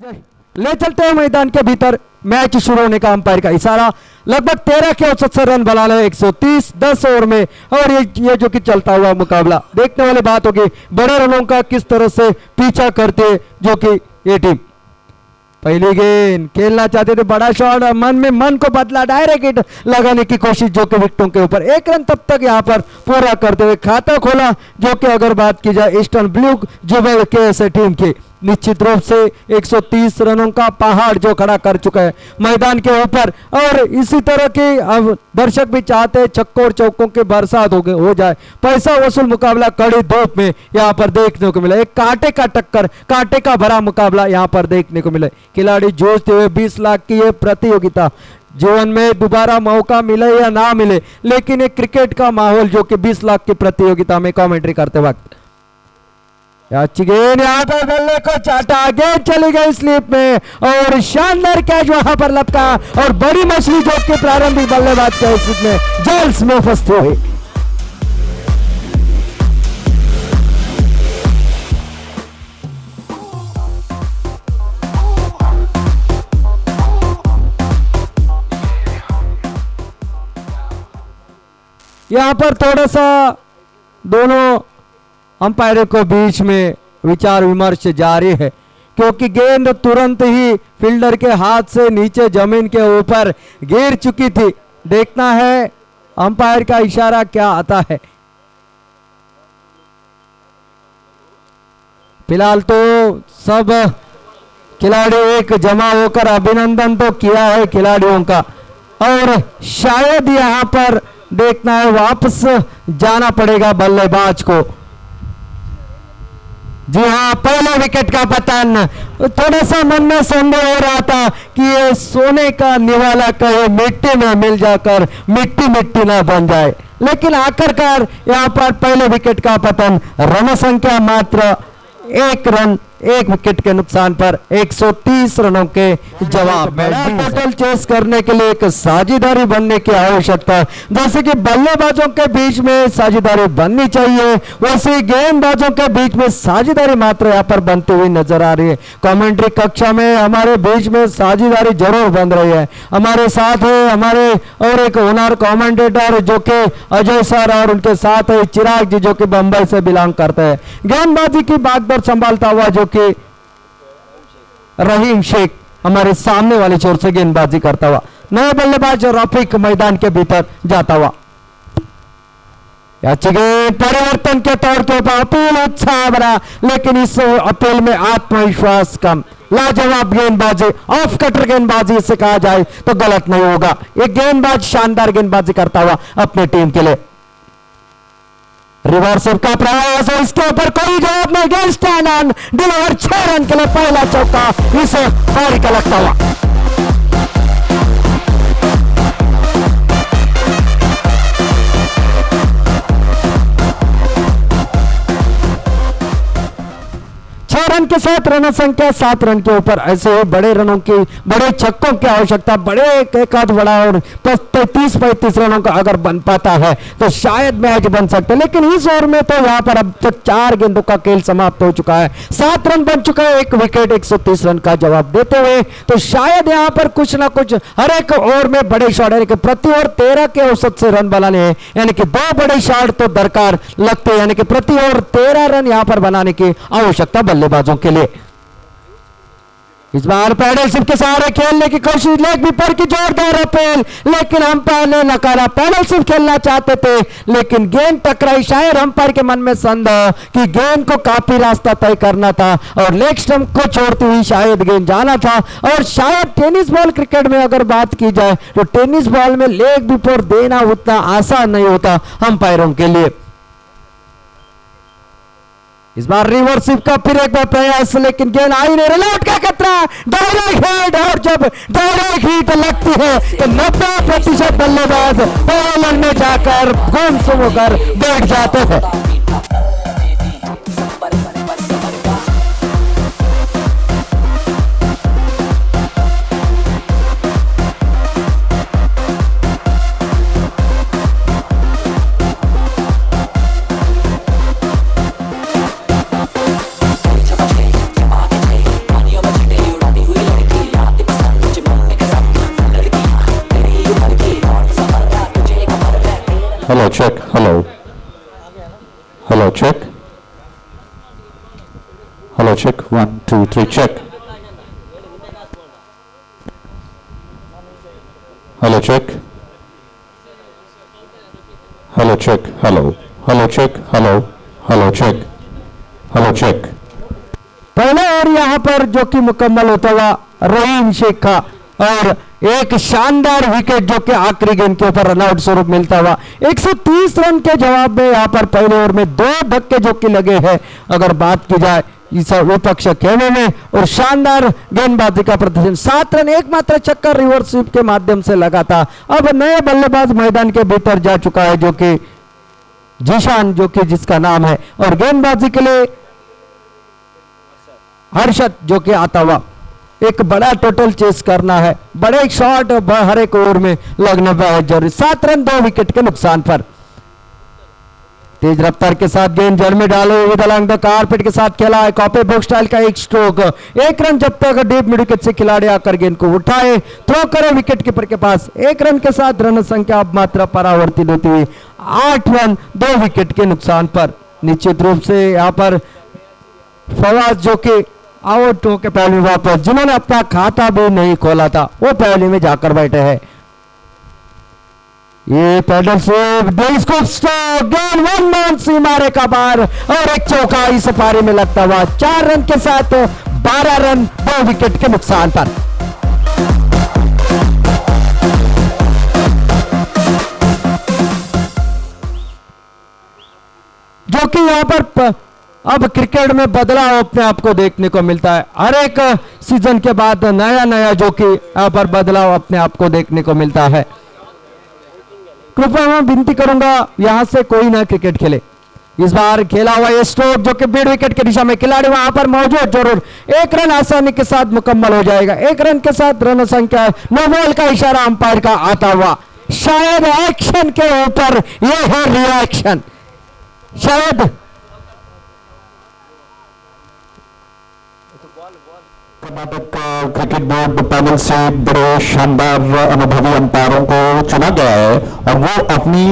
ले चलते हैं मैदान के भीतर। मैच शुरू होने का अंपायर का इशारा। लगभग 13 के औसत से रन बना ले 130 10 ओवर में। और ये जो कि चलता हुआ मुकाबला देखने वाली बात होगी, बड़े रनों का किस तरह से पीछा करते जो कि ये टीम। पहली गेंद खेलना चाहते थे, बड़ा शॉट, मन को बदला, डायरेक्ट हिट लगाने की कोशिश जो कि विकेटों के ऊपर। एक रन तब तक यहां पर पूरा करते हुए खाता खोला जो कि अगर बात की जाए ईस्टर्न ब्लू जुबेल के टीम की, निश्चित रूप से 130 रनों का पहाड़ जो खड़ा कर चुका है मैदान के ऊपर। और इसी तरह के अब दर्शक भी चाहते हैं छक्कों और चौकों के बरसात हो जाए। पैसा वसूल मुकाबला कड़ी धूप में यहाँ पर देखने को मिला। एक कांटे का टक्कर, कांटे का भरा मुकाबला यहाँ पर देखने को मिला। खिलाड़ी जूझते हुए 20 लाख की ये प्रतियोगिता, जीवन में दोबारा मौका मिले या ना मिले, लेकिन एक क्रिकेट का माहौल जो कि 20 लाख की प्रतियोगिता में कमेंट्री करते वक्त। गेंद यहाँ पर बल्ले को चाटा, गेंद चली गई स्लिप में और शानदार कैच वहां पर लपका और बड़ी मछली जो कि प्रारंभिक बल्लेबाज के स्थिति में जेल्स में फंसती हुई। यहां पर थोड़ा सा दोनों अंपायरों को बीच में विचार विमर्श जारी है, क्योंकि गेंद तुरंत ही फील्डर के हाथ से नीचे जमीन के ऊपर गिर चुकी थी। देखना है अंपायर का इशारा क्या आता है। फिलहाल तो सब खिलाड़ी एक जमा होकर अभिनंदन तो किया है खिलाड़ियों का, और शायद यहां पर देखना है वापस जाना पड़ेगा बल्लेबाज को। जी हाँ, पहले विकेट का पतन। थोड़ा सा मन में संदेह हो रहा था कि ये सोने का निवाला कहे मिट्टी में मिल जाकर मिट्टी मिट्टी ना बन जाए, लेकिन आखिरकार यहाँ पर पहले विकेट का पतन। रन संख्या मात्र 1 रन, 1 विकेट के नुकसान पर 130 रनों के जवाब में टोटल चेस करने के लिए एक साझेदारी बनने की आवश्यकता है। जैसे कि बल्लेबाजों के बीच में साझेदारी बननी चाहिए, वैसे गेंदबाजों के बीच में साझेदारी मात्र यहाँ पर बनती हुई नजर आ रही है। कमेंट्री कक्षा में हमारे बीच में साझेदारी जरूर बन रही है। हमारे साथ है हमारे और एक ओनर कमेंटेटर जो कि अजय सर, और उनके साथ है चिराग जी जो कि बंबई से बिलोंग करते हैं। गेंदबाजी की बागडोर संभालता हुआ जो कि रहीम शेख हमारे सामने वाली छोर से गेंदबाजी करता हुआ। नया बल्लेबाज रफीक मैदान के भीतर जाता हुआ। परिवर्तन के तौर के ऊपर अपील उत्साह भरा, लेकिन इस अपील में आत्मविश्वास कम। लाजवाब गेंदबाजी, ऑफ कटर गेंदबाजी इसे कहा जाए तो गलत नहीं होगा। एक गेंदबाज शानदार गेंदबाजी करता हुआ अपनी टीम के लिए। रिवर्स का प्रयास है, इसके ऊपर कोई जवाब नहीं। गेंद स्टैंड ऑन, डिलीवर 6 रन के लिए पहला चौका इसे पारी का लगता हुआ। रन के साथ रन संख्या 7 रन के ऊपर। ऐसे बड़े रनों की, बड़े छक्कों की आवश्यकता, बड़े एक आध बड़ा और 35-35 रनों का अगर बन पाता है तो शायद मैच बन सकता है। लेकिन इस ओवर में तो यहाँ पर अब तक 4 गेंदों का खेल समाप्त हो चुका है, 7 रन बन चुका है, 1 विकेट, 130 रन का जवाब देते हुए। तो शायद यहाँ पर कुछ ना कुछ हर एक ओवर में बड़े शॉट, यानी कि प्रति ओवर 13 के औसत से रन बनाने हैं, यानी कि 2 बड़े शॉट तो दरकार लगते हैं, यानी कि प्रति ओवर 13 रन यहाँ पर बनाने की आवश्यकता बल्लेबाजों के लिए। इस बार पैडल शिप के सहारे खेलने की कोशिश, लेग भी पर की जोरदार अपील, लेकिन अंपायर ने नकारा। पैडल शिप खेलना चाहते थे लेकिन गेंद टकराई। शायद अंपायर के मन में संदेह कि गेंद को काफी रास्ता तय करना था और लेग स्टंप को छोड़ती हुई शायद गेंद जाना था। और शायद टेनिस बॉल क्रिकेट में अगर बात की जाए तो टेनिस बॉल में लेग बिफोर देना उतना आसान नहीं होता अंपायरों के लिए। इस बार रिवर्स का फिर एक बार प्रयास, लेकिन गेंद आई नहीं। रनआउट का खतरा, डायरेक्ट हिट, और जब डायरेक्ट हिट लगती है तो 90% बल्लेबाज बॉलर में जाकर गुमसुम होकर बैठ जाते हैं। Hello check, hello hello check, hello check, 1 2 3 check, hello check, hello check, hello hello check, hello hello check, hello check. पहले और यहां पर जो कि मुकम्मल होता हुआ रहीम शेख का और एक शानदार विकेट जो कि आखिरी गेंद के ऊपर रनआउट स्वरूप मिलता हुआ 130 रन के जवाब में यहां पर पहले ओवर में 2 धक्के जो कि लगे हैं। अगर बात की जाए इस विपक्ष खेमे में और शानदार गेंदबाजी का प्रदर्शन, 7 रन एकमात्र छक्का रिवर्स स्वीप के माध्यम से लगा था। अब नए बल्लेबाज मैदान के भीतर जा चुका है जो कि जीशान जो कि जिसका नाम है, और गेंदबाजी के लिए हर्षद जो कि आता हुआ एक बड़ा टोटल चेस करना है, बड़े शॉट हर एक ओवर में लगने पर जरूरी। 7 रन 2 विकेट के नुकसान पर तेज रफ्तार के साथ गेंद जड़ में डालो विद अलोंग द कारपेट के साथ खेला है। कॉपी बॉक्स स्टाइल का एक स्ट्रोक, 1 रन जब तक डीप मिड विकेट से खिलाड़ी आकर गेंद को उठाए, थ्रो करे विकेट कीपर के पास। 1 रन के साथ रन संख्या अब मात्रा परावर्तित होती हुई 8 रन 2 विकेट के नुकसान पर। निश्चित रूप से यहां पर फवाद जो कि आउट होकर पहले वापस, जिन्होंने अपना खाता भी नहीं खोला था वो पहले में जाकर बैठे हैं। ये पैडल से गेंद 1 बाउंस सीमारे का बार और एक चौका इस पारी में लगता हुआ 4 रन के साथ 12 रन 2 विकेट के नुकसान पर। जो कि यहां पर अब क्रिकेट में बदलाव अपने आप को देखने को मिलता है। हर एक सीजन के बाद नया नया जो कि यहां पर बदलाव अपने आप को देखने को मिलता है। कृपया मैं विनती करूंगा यहां से कोई ना क्रिकेट खेले। इस बार खेला हुआ ये स्ट्रोक जो कि मिड विकेट की दिशा में, खिलाड़ी वहां पर मौजूद जरूर। 1 रन आसानी के साथ मुकम्मल हो जाएगा। 1 रन के साथ रन संख्या, नो बॉल का इशारा अंपायर का आता हुआ। शायद एक्शन के ऊपर यह है रिएक्शन, शायद कर्नाटक क्रिकेट बोर्ड पैनल से बड़े शानदार अनुभवी अंपायरों को चुना गया है और वो अपनी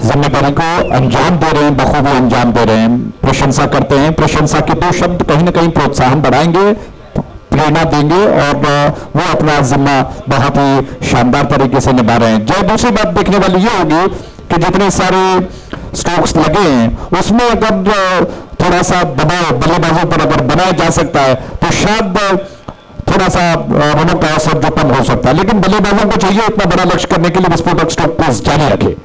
जिम्मेदारी को अंजाम दे रहे हैं, बखूबी अंजाम दे रहे हैं। प्रशंसा करते हैं। प्रशंसा के 2 शब्द कहीं ना कहीं प्रोत्साहन बढ़ाएंगे, प्रेरणा देंगे और वो अपना जिम्मा बहुत ही शानदार तरीके से निभा रहे हैं। जो दूसरी बात देखने वाली ये होगी कि जितने सारे स्ट्रोक्स लगे हैं उसमें अगर थोड़ा सा दबाव बल्लेबाजों पर अगर बनाया जा सकता है तो शायद थोड़ा सा रनों का असर जो कम हो सकता है, लेकिन बल्लेबाजों को चाहिए इतना बड़ा लक्ष्य करने के लिए विस्फोटक स्ट्रोक को जारी रखे।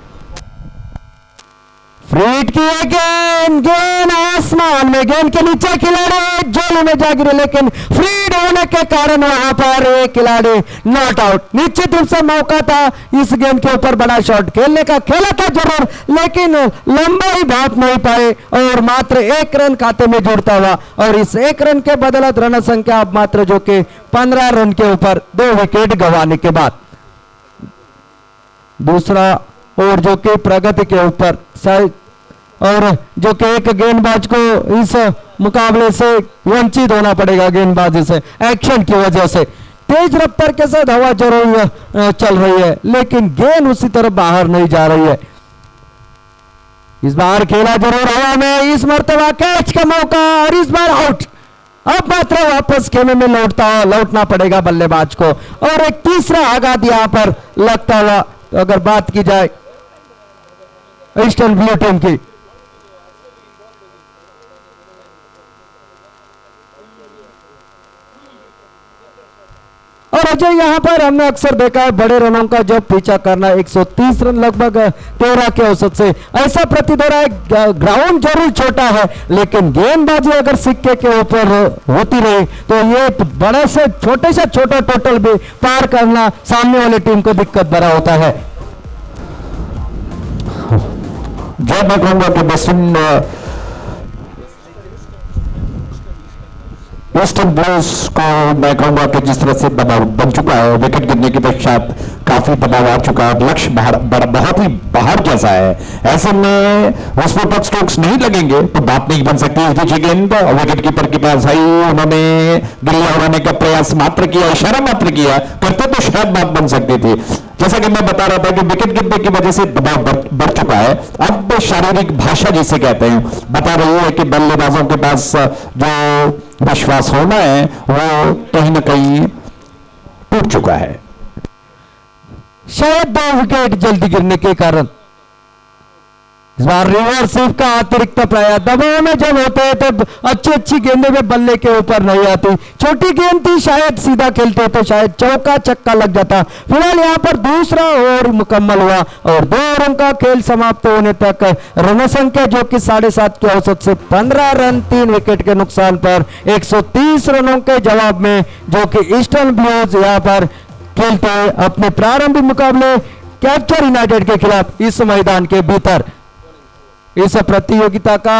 फ्रीट की गेंद, गेंद आसमान में, गेंद के नीचे खिलाड़ी जोली में जा गिरे, लेकिन फ्रीड होने के कारण वहां पर एक खिलाड़ी नॉट आउट। निश्चित रूप से मौका था इस गेंद के ऊपर बड़ा शॉट खेलने का, खेला था जरूर लेकिन लंबा ही भाप नहीं पाए और मात्र 1 रन खाते में जुड़ता हुआ और इस 1 रन के बदौलत रन संख्या अब मात्र जो कि 15 रन के ऊपर 2 विकेट गंवाने के बाद। दूसरा और जो कि प्रगति के ऊपर और जो कि एक गेंदबाज को इस मुकाबले से वंचित होना पड़ेगा, गेंदबाजी से एक्शन की वजह से। तेज रफ्तार के साथ हवा जरूर चल रही है लेकिन गेंद उसी तरफ बाहर नहीं जा रही है। इस बार खेला जरूर हवा में, इस मर्तबा कैच का मौका और इस बार आउट। अब मात्र वापस खेमे में लौटना पड़ेगा बल्लेबाज को और एक तीसरा आघात यहां पर लगता हुआ अगर बात की जाए ईस्टर्न ब्लू टीम की। और अजय यहां पर हमने अक्सर देखा है बड़े रनों का जब पीछा करना 130 रन लगभग 13 के औसत से, ऐसा प्रतीत हो रहा है ग्राउंड जरूर छोटा है लेकिन गेंदबाजी अगर सिक्के के ऊपर होती रही तो ये बड़े से छोटा टोटल भी पार करना सामने वाली टीम को दिक्कत भरा होता है। जो मैं कहूंगा कि वेस्टर्न ब्लूज को मैं कहूंगा कि जिस तरह से दबाव बन चुका है, विकेट गिरने के पश्चात काफी दबाव आ चुका है, लक्ष्य बहुत ही बाहर जैसा है। ऐसे में विस्फोटक स्ट्रोक्स नहीं लगेंगे तो बात नहीं बन सकती। नीचे गेंद विकेट कीपर के पास आई, उन्होंने गिल्ला उड़ाने का प्रयास मात्र किया, इशारा मात्र किया, करते तो खतरनाक बात बन सकती थी। जैसा कि मैं बता रहा था कि विकेट गिरने की वजह से दबाव बढ़ चुका है। अब शारीरिक भाषा जिसे कहते हैं बता रही है कि बल्लेबाजों के पास जो विश्वास होना है वो कहीं ना कहीं टूट चुका है। शायद 2 विकेट जल्दी गिरने के कारण इस बार रिवर्स स्वीप का अतिरिक्त प्रयास। दबाव में जब होते हैं तब अच्छी गेंदें में बल्ले के ऊपर नहीं आती। छोटी गेंद थी, शायद सीधा खेलते तो शायद चौका छक्का लग जाता। फिलहाल यहाँ पर दूसरा ओवर मुकम्मल हुआ और 2 ओवरों का खेल समाप्त होने तक रन संख्या जो कि 7.5 के औसत से 15 रन 3 विकेट के नुकसान पर 130 रनों के जवाब में जो कि ईस्टर्न ब्लूज यहाँ पर खेलते हैं अपने प्रारंभिक मुकाबले कैप्चर यूनाइटेड के खिलाफ इस मैदान के भीतर। इस प्रतियोगिता का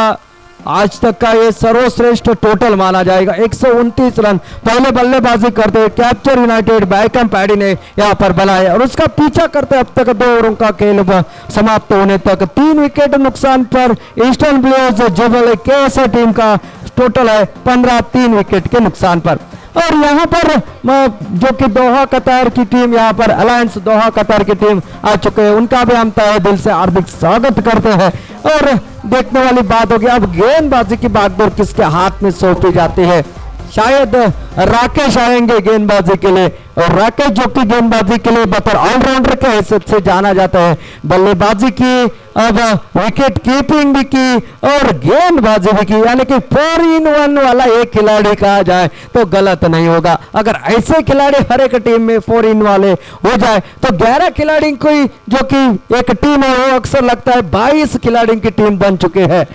आज तक का ये सर्वश्रेष्ठ टोटल माना जाएगा। 129 रन पहले बल्लेबाजी करते हुए कैप्चर यूनाइटेड बैकम पैडी ने यहां पर बनाए और उसका पीछा करते अब तक 2 ओवरों का खेल समाप्त होने तक 3 विकेट नुकसान पर eastern blues Jubbal KSA team का टोटल है 15 3 विकेट के नुकसान पर। और यहाँ पर जो कि दोहा कतार की टीम यहाँ पर अलायंस दोहा कतार की टीम आ चुके हैं, उनका भी हम तहे दिल से हार्दिक स्वागत करते हैं। और देखने वाली बात होगी अब गेंदबाजी की बागडोर किसके हाथ में सौंपी जाती है। शायद राकेश आएंगे गेंदबाजी के लिए और राकेश जो कि गेंदबाजी के लिए बतौर ऑलराउंडर के हैसियत से जाना जाता है। बल्लेबाजी की, अब विकेट कीपिंग भी की और गेंदबाजी भी की, यानी कि 4 in 1 वाला एक खिलाड़ी कहा जाए तो गलत नहीं होगा। अगर ऐसे खिलाड़ी हर एक टीम में 4 in वाले हो जाए तो 11 खिलाड़ी कोई जो कि एक टीम है वो अक्सर लगता है 22 खिलाड़ी की टीम बन चुके हैं।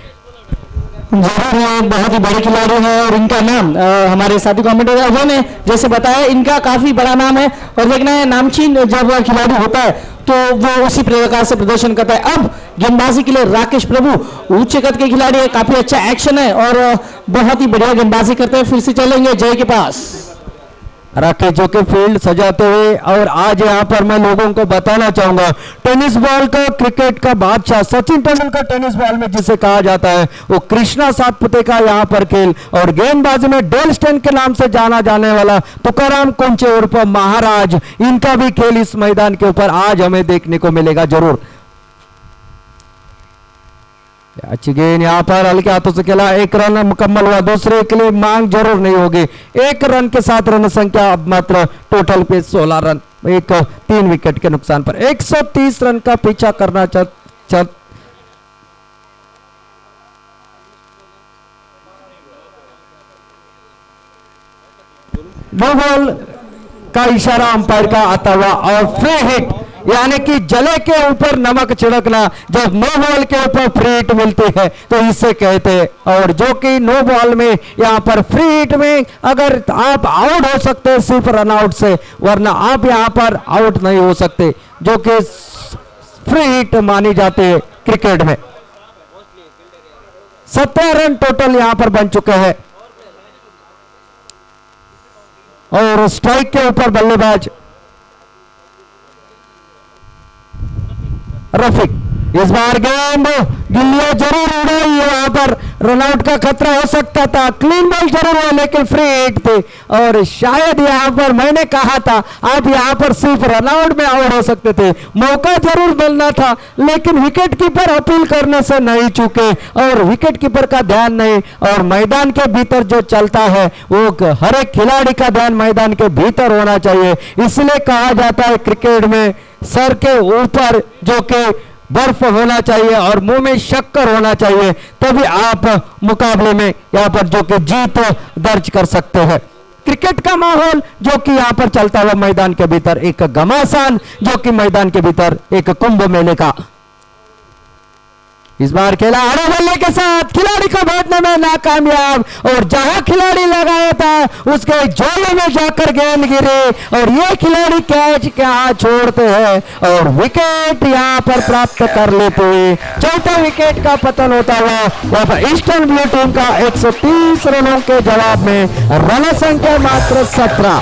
जरूर ये बहुत ही बड़े खिलाड़ी हैं और इनका नाम हमारे साथी कमेंटेटर उन्होंने जैसे बताया इनका काफी बड़ा नाम है और देखना है नामचीन जब खिलाड़ी होता है तो वो उसी प्रकार से प्रदर्शन करता है। अब गेंदबाजी के लिए राकेश प्रभु ऊंचे कद के खिलाड़ी है, काफी अच्छा एक्शन है और बहुत ही बढ़िया गेंदबाजी करते हैं। फिर से चलेंगे जय के पास। राकेश जो के फील्ड सजाते हुए और आज यहाँ पर मैं लोगों को बताना चाहूंगा टेनिस बॉल का क्रिकेट का बादशाह सचिन तेंदुलकर टेनिस बॉल में जिसे कहा जाता है वो कृष्णा सातपुते का यहाँ पर खेल और गेंदबाजी में डेल स्टेन के नाम से जाना जाने वाला तुकाराम कुंचे उर्फ महाराज, इनका भी खेल इस मैदान के ऊपर आज हमें देखने को मिलेगा जरूर। अच्छी गेंद यहाँ पर हल्के हाथों से खेला, 1 रन मुकम्मल हुआ। दूसरे के लिए मांग जरूर नहीं होगी। 1 रन के साथ रन संख्या अब मात्र टोटल पे 16 रन 3 विकेट के नुकसान पर 130 रन का पीछा करना नो बॉल का इशारा अंपायर का आता हुआ और फ्री हिट, यानी कि जले के ऊपर नमक छिड़कना। जब नो बॉल के ऊपर फ्री हिट मिलती है तो इसे कहते हैं। और जो कि नो बॉल में यहाँ पर फ्री हिट में अगर आप आउट हो सकते हैं सिर्फ रन आउट से, वरना आप यहाँ पर आउट नहीं हो सकते, जो कि फ्री हिट मानी जाती है क्रिकेट में। 17 रन टोटल यहाँ पर बन चुके हैं और स्ट्राइक के ऊपर बल्लेबाज रफीक। इस बार गेंद गिल्लियां जरूर उड़ाई, वहां पर रनआउट का खतरा हो सकता था। क्लीन बॉल जरूर हुआ लेकिन फ्री हिट थे और शायद यहां पर मैंने कहा था आप यहां पर सिर्फ रनआउट में आउट हो सकते थे। मौका जरूर मिलना था लेकिन विकेट कीपर अपील करने से नहीं चूके और विकेट कीपर का ध्यान नहीं और मैदान के भीतर जो चलता है वो हर एक खिलाड़ी का ध्यान मैदान के भीतर होना चाहिए। इसलिए कहा जाता है क्रिकेट में सर के ऊपर जो कि बर्फ होना चाहिए और मुंह में शक्कर होना चाहिए, तभी आप मुकाबले में यहाँ पर जो कि जीत दर्ज कर सकते हैं। क्रिकेट का माहौल जो कि यहाँ पर चलता हुआ मैदान के भीतर एक घमासान, जो कि मैदान के भीतर एक कुंभ मेले का। इस बार खेला हरे बल्ले के साथ, खिलाड़ी को भेजने में नाकामयाब और जहां खिलाड़ी लगाया था उसके झोले में जाकर गेंद गिरे और ये खिलाड़ी कैच कहां छोड़ते हैं और विकेट यहां पर प्राप्त कर लेते हैं। चौथा विकेट का पतन होता हुआ वहां पर ईस्टर्न ब्लू टीम का 130 रनों के जवाब में रन संख्या मात्र 17।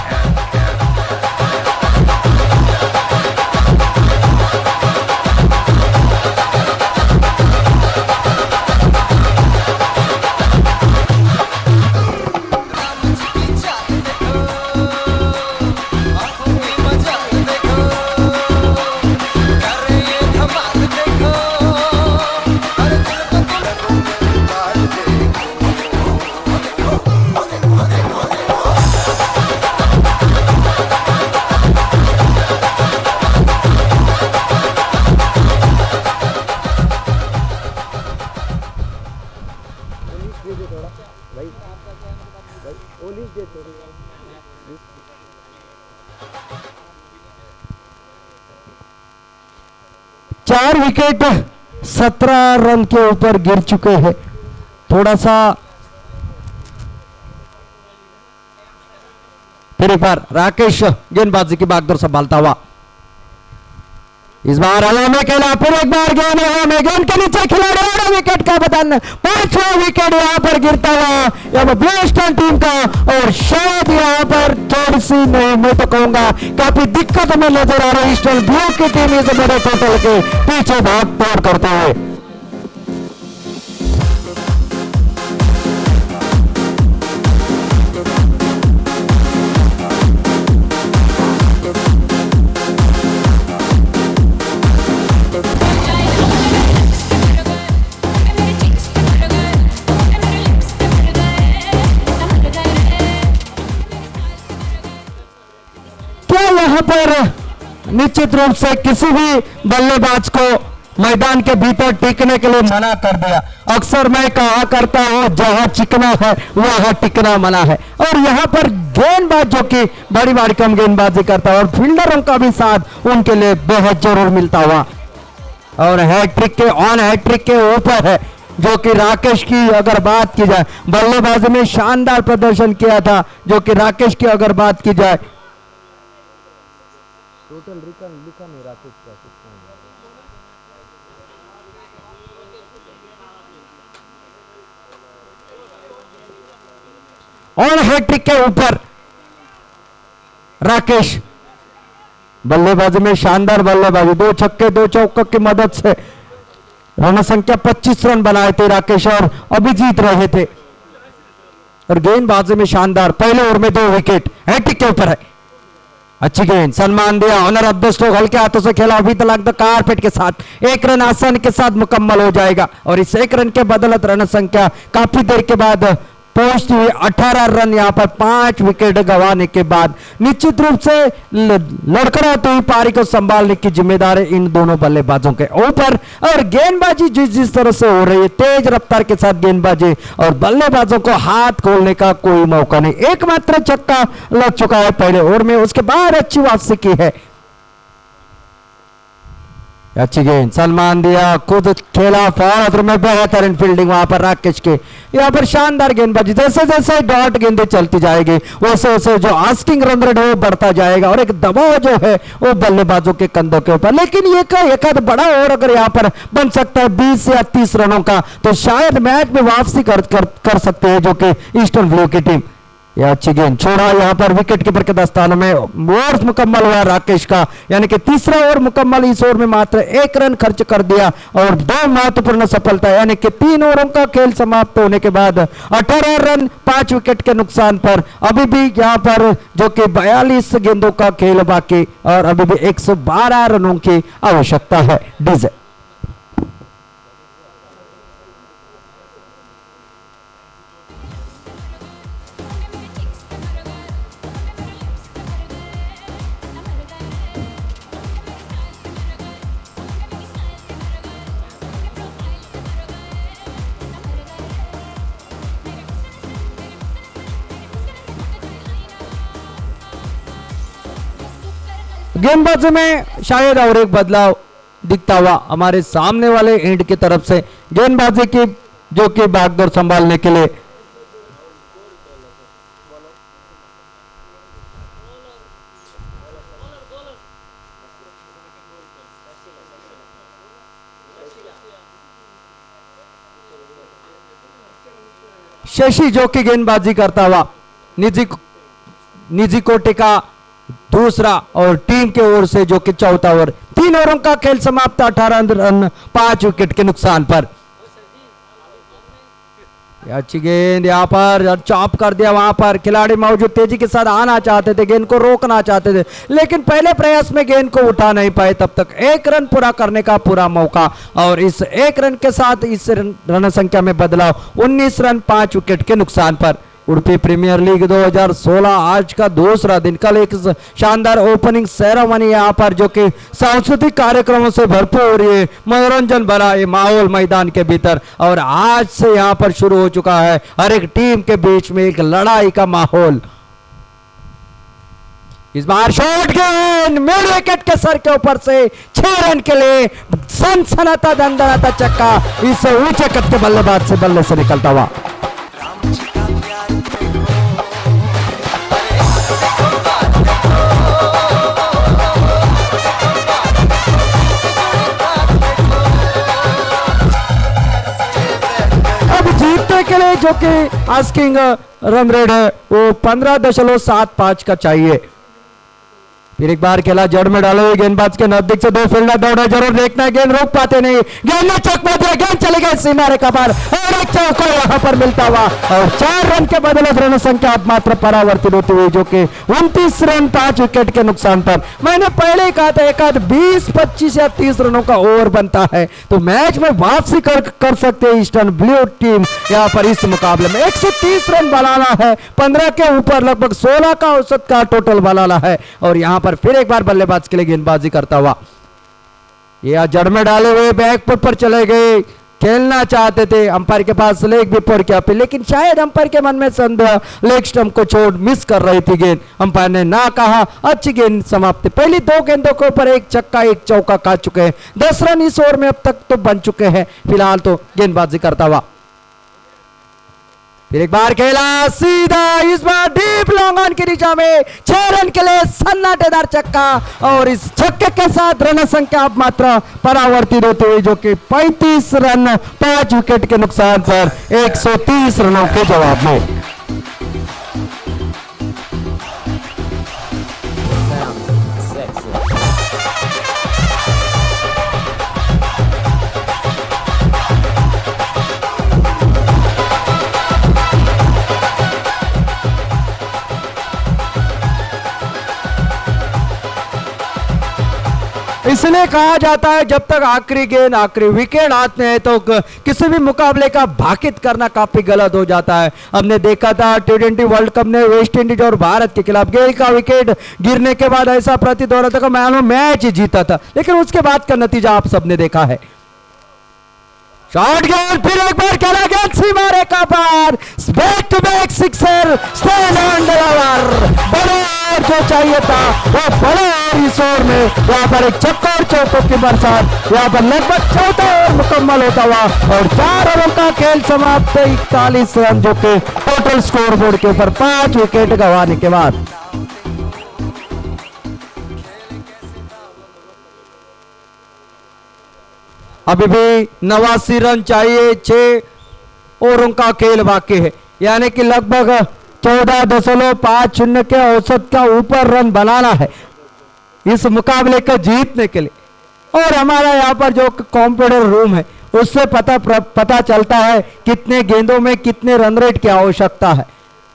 चार विकेट 17 रन के ऊपर गिर चुके हैं। थोड़ा सा फिर एक बार राकेश गेंदबाजी की बागडोर संभालता हुआ, इस बार हवा में खेला, फिर एक बार गेंद हवा में, गेंद के नीचे खिलाड़ी और विकेट का बदन, 5वां विकेट यहां पर गिरता हुआ अब वेस्टर्न टीम का। और शायद यहां पर थोड़ी सी, नहीं मैं तो कहूंगा काफी दिक्कत में नजर आ रही ईस्टर्न ब्लू की टीम इस बड़े टोटल के पीछे भाग तोड़ करते हुए। यहां पर निश्चित रूप से किसी भी बल्लेबाज को मैदान के भीतर टिकने के लिए मना कर दिया। अक्सर मैं कहा करता हूं जहां चिकना है वहां टिकना मना है। और यहां पर गेंदबाज जो कि बड़ी बड़ी कम गेंदबाजी करता है और फील्डरों का भी साथ उनके लिए बेहद जरूर मिलता हुआ। और हैट्रिक के ऑन हैट्रिक के ऊपर है जो कि राकेश की अगर बात की जाए, बल्लेबाजी में शानदार प्रदर्शन किया था जो कि राकेश की अगर बात की जाए, टोटल रिकॉर्ड लिखा नहीं राकेश का और हैट्रिक के ऊपर राकेश बल्लेबाजी में शानदार बल्लेबाजी, 2 छक्के 2 चौके की मदद से रन संख्या 25 रन बनाए थे राकेश और अभी जीत रहे थे। और गेंदबाजी में शानदार, पहले ओवर में 2 विकेट हैट्रिक के ऊपर है। अच्छी गेंद, सम्मान दिया, ऑनर ऑफ द स्ट्रोक, हल्के हाथों से खेला, अभी तक द कारपेट के साथ 1 रन आसानी के साथ मुकम्मल हो जाएगा। और इस 1 रन के बदौलत रन संख्या काफी देर के बाद पहुंचती हुई 18 रन, यहां पर 5 विकेट गंवाने के बाद निश्चित रूप से लड़खड़ाती हुई पारी को संभालने की जिम्मेदारी इन दोनों बल्लेबाजों के ऊपर। और गेंदबाजी जिस तरह से हो रही है, तेज रफ्तार के साथ गेंदबाजी, और बल्लेबाजों को हाथ खोलने का कोई मौका नहीं। एकमात्र छक्का लग चुका है पहले ओवर में, उसके बाद अच्छी वापसी की है। अच्छी गेंद, सलमान दिया, खुद खेला, फॉर में बेहतरीन फील्डिंग वहां पर राकेश के, यहाँ पर शानदार गेंदबाजी। जैसे जैसे डॉट गेंदें चलती जाएगी वैसे वैसे जो आस्किंग रन रेट वो बढ़ता जाएगा और एक दबाव जो है वो बल्लेबाजों के कंधों के ऊपर। लेकिन ये एक बड़ा ओवर अगर यहाँ पर बन सकता है 20 या 30 रनों का, तो शायद मैच में वापसी कर सकते हैं जो कि ईस्टर्न ब्लू की टीम। यह अच्छी गेंद छोड़ा, यहां पर विकेट कीपर के दस्तानों में ओवर मुकम्मल हुआ राकेश का, यानी कि तीसरा ओवर मुकम्मल। इस ओवर में मात्र 1 रन खर्च कर दिया और 2 महत्वपूर्ण सफलता, यानी कि 3 ओवरों का खेल समाप्त होने के बाद 18 रन 5 विकेट के नुकसान पर अभी भी यहां पर जो कि 42 गेंदों का खेल बाकी और अभी भी 112 रनों की आवश्यकता है। डीजे गेंदबाजी में शायद और एक बदलाव दिखता हुआ हमारे सामने वाले एंड की तरफ से, गेंदबाजी की जो कि बागडोर संभालने के लिए शशि जो कि गेंदबाजी करता हुआ, निजी कोटि का दूसरा और टीम के ओर से जो कि चौथा ओवर, 3 ओवरों का खेल समाप्त, 18 रन 5 विकेट के नुकसान पर। अच्छी गेंद यहां पर चॉप कर दिया, वहां पर खिलाड़ी मौजूद तेजी के साथ आना चाहते थे, गेंद को रोकना चाहते थे, लेकिन पहले प्रयास में गेंद को उठा नहीं पाए। तब तक 1 रन पूरा करने का पूरा मौका और इस 1 रन के साथ इस रन संख्या में बदलाव, 19 रन 5 विकेट के नुकसान पर। उडुपी प्रीमियर लीग 2016 आज का दूसरा दिन। कल एक शानदार ओपनिंग सेरेमनी यहाँ पर जो कि सांस्कृतिक कार्यक्रमों से भरपूर ये मनोरंजन भरा ये माहौल मैदान के भीतर, और आज से यहाँ पर शुरू हो चुका है हर एक टीम के बीच में एक लड़ाई का माहौल। इस बार शॉट गेंद मिड विकेट के सर के ऊपर से 6 रन के लिए सनसनाता दंदनाता चक्का इस ऊंचे कद के बल्लेबाज से बल्ले से निकलता हुआ। अब जीतने के लिए जो कि आस्किंग रन रेट है वो 15.75 का चाहिए। फिर एक बार खेला जड़ में डाले हुए गेंदबाज के नजदीक से 2 फील्डर दौड़ा, जरूर देखना है, गेंद रोक पाते नहीं, गेंद में चौका दिया, गेंद चली गई सीमा रेखा पर और एक चौका यहां पर मिलता हुआ और 4 रन के बदले रन संख्या मात्र परावर्तित होती हुई जो कि 29 रन 5 विकेट के नुकसान पर। मैंने पहले ही कहा था एक आध 20, 25 या 30 रनों का ओवर बनता है तो मैच में वापसी कर सकते हैं ईस्टर्न ब्लू टीम। यहाँ पर इस मुकाबले में 130 रन बनाना है, 15 के ऊपर लगभग 16 का औसत का टोटल बनाना है। और यहाँ पर फिर एक बार बल्लेबाज के लिए गेंदबाजी करता हुआ यह जड़ में डाले हुए बैकफुट पर चले गए, खेलना चाहते थे, अंपायर के पास लेग बिफोर की अपील, लेकिन शायद अंपायर के मन में संदेह, लेग स्टंप को छोड़ मिस कर रही थी गेंद, अंपायर ने ना कहा, अच्छी गेंद समाप्ति। पहली 2 गेंदों के ऊपर एक छक्का एक चौका खा चुके हैं, 10 रन इस ओवर में अब तक तो बन चुके हैं। फिलहाल तो गेंदबाजी करता हुआ फिर एक बार खेला सीधा, इस बार डीप लॉन्ग ऑन की दिशा में 6 रन के लिए सन्नाटेदार छक्का और इस छक्के के साथ रन संख्या अब मात्र परावर्तित होते हुए जो कि 35 रन 5 विकेट के नुकसान पर 130 रनों के जवाब में। इसलिए कहा जाता है जब तक आखिरी गेंद आखिरी विकेट हाथ में है तो किसी भी मुकाबले का भाकित करना काफी गलत हो जाता है। हमने देखा था T20 वर्ल्ड कप में वेस्ट इंडीज और भारत के खिलाफ गेल का विकेट गिरने के बाद ऐसा प्रतीत हो रहा था कि मैंने मैच जीता था, लेकिन उसके बाद का नतीजा आप सबने देखा है। शॉट गेंद फिर एक बार खेला गेंद सीमा रेखा पर, back to back sixer, stand on deliver, बड़े जो चाहिए था वो बड़े और इस ओवर में यहाँ पर एक छक्का और चौकों की बरसात, यहाँ पर लगभग 14 ओवर मुकम्मल होता हुआ और 4 ओवर का खेल समाप्त, 41 रन जो कि टोटल स्कोर बोर्ड के ऊपर 5 विकेट गंवाने के बाद। अभी भी 89 रन चाहिए, 6 ओवरों का खेल बाकी है, यानी कि लगभग 14.50 के औसत का ऊपर रन बनाना है इस मुकाबले को जीतने के लिए। और हमारा यहाँ पर जो कंप्यूटर रूम है उससे पता चलता है कितने गेंदों में कितने रन रेट की आवश्यकता है।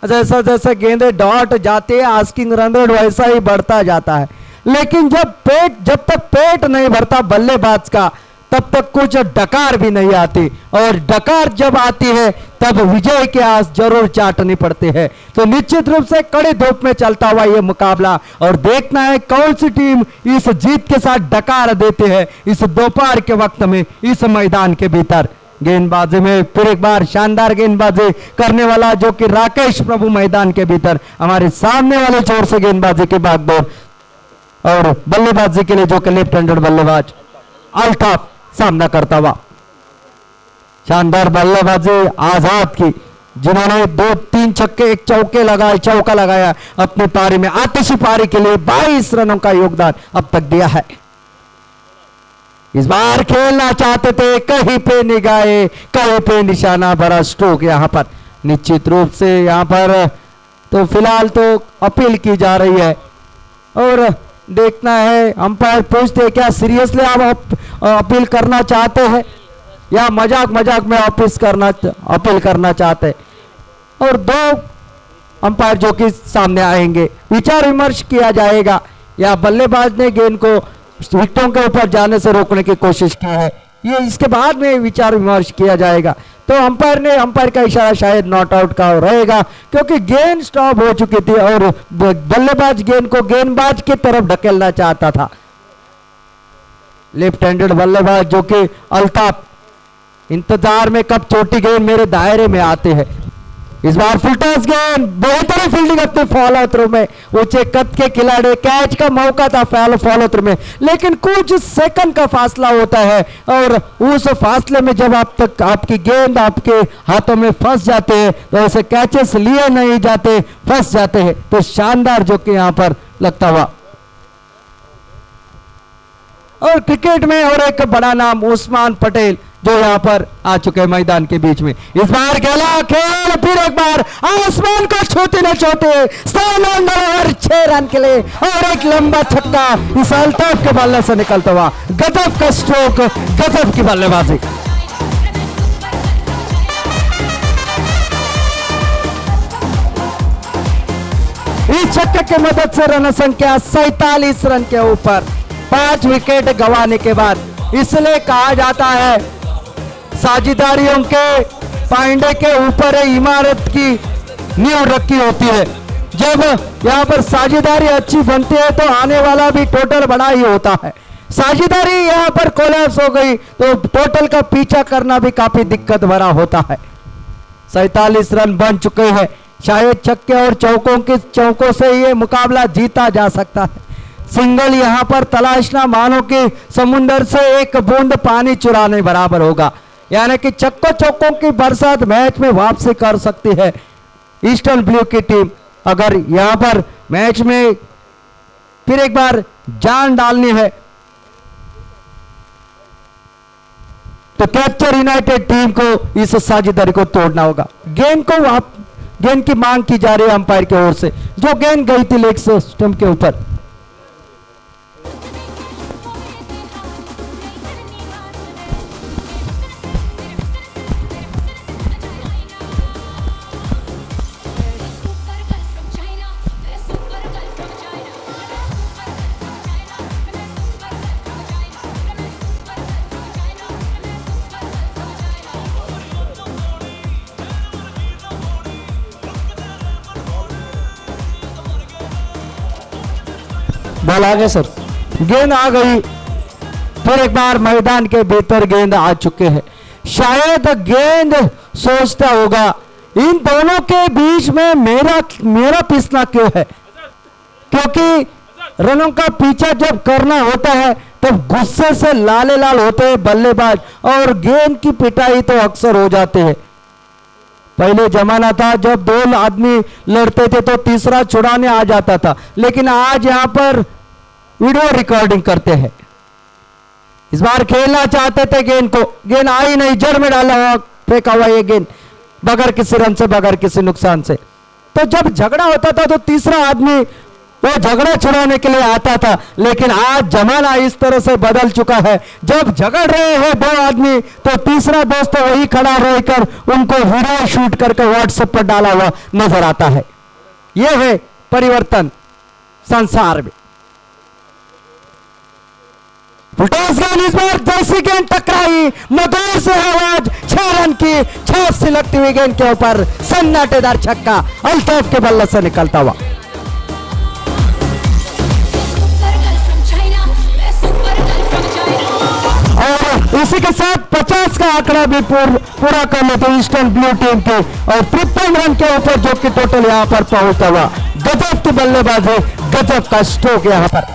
जैसा जैसे गेंदें डॉट जाते हैं आस्किंग रन रेट वैसा ही बढ़ता जाता है, लेकिन जब तक पेट नहीं भरता बल्लेबाज का तब तक कुछ डकार भी नहीं आती, और डकार जब आती है तब विजय के आस जरूर चाटनी पड़ती है। तो निश्चित रूप से कड़ी धूप में चलता हुआ यह मुकाबला और देखना है कौन सी टीम इस जीत के साथ डकार देती है इस दोपहर के वक्त में इस मैदान के भीतर। गेंदबाजी में फिर एक बार शानदार गेंदबाजी करने वाला जो कि राकेश प्रभु मैदान के भीतर हमारे सामने वाले छोर से गेंदबाजी की बागडोर, और बल्लेबाजी के लिए जो कि लेफ्ट हैंडेड बल्लेबाज अल्ताफ सामना करता हुआ। शानदार बल्लेबाजी आजाद की, जिन्होंने 2-3 छक्के एक चौका लगाया अपनी पारी में, आतिशी पारी के लिए 22 रनों का योगदान अब तक दिया है। इस बार खेलना चाहते थे, कहीं पे निगाहे कहीं पे निशाना, बड़ा स्ट्रोक यहां पर निश्चित रूप से यहां पर तो फिलहाल तो अपील की जा रही है और देखना है। अंपायर पूछते क्या सीरियसली आप अपील करना चाहते हैं या मजाक में अपील करना चाहते हैं, और 2 अंपायर जो कि सामने आएंगे, विचार विमर्श किया जाएगा या बल्लेबाज ने गेंद को विकेटों के ऊपर जाने से रोकने की कोशिश की है, ये इसके बाद में विचार विमर्श किया जाएगा। तो अंपायर का इशारा शायद नॉट आउट का रहेगा, क्योंकि गेंद स्टॉप हो चुकी थी और बल्लेबाज गेंद को गेंदबाज की तरफ ढकेलना चाहता था। लेफ्ट हैंडेड बल्लेबाज जो कि अल्ताफ इंतजार में कब छोटी गेंद मेरे दायरे में आते हैं। इस बार फुल टॉस गेंद, बेहतरीन फील्डिंग अपने फॉलो थ्रू में, ऊंचे कद के खिलाड़ी, कैच का मौका था फॉलो थ्रू में, लेकिन कुछ सेकंड का फासला होता है और उस फासले में जब आप तक आपकी गेंद आपके हाथों में फंस जाते हैं तो ऐसे कैचेस लिए नहीं जाते, फंस जाते हैं। तो शानदार जो कि यहां पर लगता हुआ। और क्रिकेट में और एक बड़ा नाम उस्मान पटेल जो यहां पर आ चुके हैं मैदान के बीच में। इस बार खेला खेल, फिर एक बार आसमान को छूते न छूते 6 रन के लिए और एक लंबा छक्का इस अल्ताफ के बल्ले से निकलता हुआ। गजब का स्ट्रोक, गजब की बल्लेबाजी। इस छक्के की मदद से रन संख्या 47 रन के ऊपर 5 विकेट गंवाने के बाद, इसलिए कहा जाता है साझेदारियों के पांडे के ऊपर इमारत की नींव रखी होती है। जब यहां पर साझेदारी अच्छी बनती है तो आने वाला भी टोटल बड़ा ही होता है। साझेदारी यहां पर कोलैप्स हो गई तो टोटल का पीछा करना भी काफी दिक्कत भरा होता है। 47 रन बन चुके हैं, शायद छक्के और चौकों से ये मुकाबला जीता जा सकता है। सिंगल यहां पर तलाशना मानो कि समुंदर से एक बूंद पानी चुराने बराबर होगा, यानी कि चक्को चौकों की बरसात मैच में वापसी कर सकती है ईस्टर्न ब्लू की टीम। अगर यहां पर मैच में फिर एक बार जान डालनी है तो कैप्चर यूनाइटेड टीम को इस साझेदारी को तोड़ना होगा। गेंद की मांग की जा रही है अंपायर की ओर से, जो गेंद गई थी लेग स्टंप के ऊपर। बॉल आ गया सर, गेंद आ गई, फिर एक बार मैदान के भीतर गेंद आ चुके हैं। शायद गेंद सोचता होगा इन दोनों के बीच में मेरा पिसना क्यों है, क्योंकि रनों का पीछा जब करना होता है तब गुस्से से लाले लाल होते हैं बल्लेबाज और गेंद की पिटाई तो अक्सर हो जाते हैं। पहले जमाना था जब 2 आदमी लड़ते थे तो तीसरा छुड़ाने आ जाता था, लेकिन आज यहां पर वीडियो रिकॉर्डिंग करते हैं। इस बार खेलना चाहते थे गेंद को, गेंद आई नहीं, जड़ में डाला हुआ फेंका हुआ ये गेंद बगैर किसी रन से, बगैर किसी नुकसान से। तो जब झगड़ा होता था तो तीसरा आदमी वो झगड़ा छुड़ाने के लिए आता था, लेकिन आज जमाना इस तरह से बदल चुका है, जब झगड़ रहे हैं 2 आदमी तो तीसरा दोस्त वही खड़ा रहकर उनको वीडियो शूट करके व्हाट्सएप पर डाला हुआ नजर आता है। यह है परिवर्तन संसार में। फुलटॉस गेंद, इस बार जैसी गेंद टकराई मधुर से आवाज, 6 रन की 6 से लगती हुई गेंद के ऊपर सन्नाटेदार छक्का अल्ताफ के बल्ले से निकलता हुआ। और इसी के साथ 50 का आंकड़ा भी पूरा कर लेते ईस्टर्न ब्लू टीम के और 53 रन के ऊपर जो कि टोटल यहां पर पहुंचता हुआ। गजब की बल्लेबाजी, गजब का स्ट्रोक यहां पर।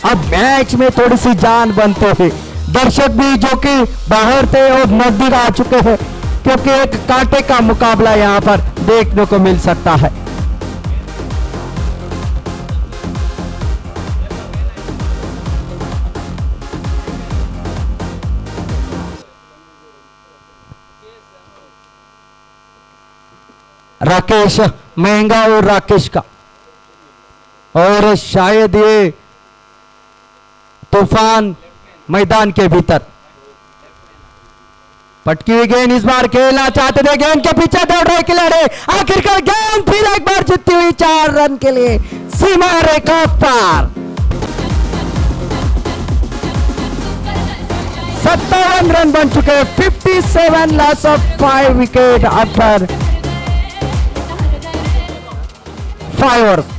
अब मैच में थोड़ी सी जान बनते थे, दर्शक भी जो कि बाहर थे और नजदीक आ चुके हैं, क्योंकि एक कांटे का मुकाबला यहां पर देखने को मिल सकता है। राकेश महंगा और राकेश का, और शायद ये तूफान मैदान के भीतर पटकी हुई गेंद। इस बार खेलना चाहते थे, गेंद के पीछे दौड़ रहे खिलाड़ी, आखिरकार गेंद फिर एक बार जीतती हुई 4 रन के लिए सीमा रेखा पार। 57 रन बन चुके हैं। 57 loss of 5 wicket after 5 overs.